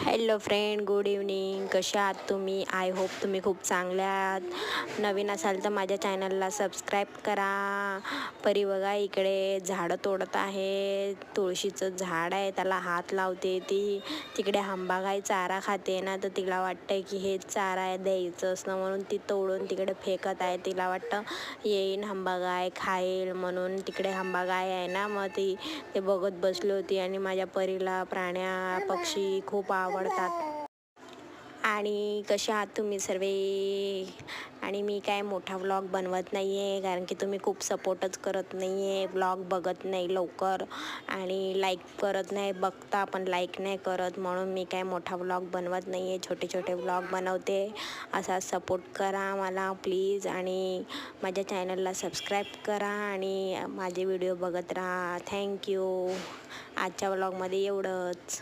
Hello friend, good evening. कशा आहात तुम्ही? आय होप तुम्ही खूप चांगल्या आहात. नवीन असाल तर माझ्या चॅनलला सबस्क्राईब करा. परी बघा इकडे झाडं तोडत आहे. तुळशीचं झाड आहे, त्याला हात लावते ती. तिकडे हंबागाई चारा खाते ना, तर तिला वाटतंय की हे चारा द्यायचं असणं, म्हणून ती तोडून तिकडे फेकत आहे. तिला वाटतं येईन हंबागाय खाईल म्हणून. तिकडे हंबागाय आहे ना, मग ती ते बघत बसली होती. आणि माझ्या परीला प्राण्या पक्षी खूप आवडतात. आणि कशा आहात तुम्ही सर्वे? आणि मी काय मोठा व्लॉग बनवत नाही आहे, कारण की तुम्ही खूप सपोर्टच करत नाही आहे. व्लॉग बघत नाही लवकर आणि लाईक करत नाही, बघता पण लाईक नाही करत. म्हणून मी काय मोठा व्लॉग बनवत नाही आहे, छोटे छोटे व्लॉग बनवते. असा सपोर्ट करा मला प्लीज. आणि माझ्या चॅनलला सबस्क्राईब करा आणि माझे व्हिडिओ बघत राहा. थँक्यू. आजच्या व्लॉगमध्ये एवढंच.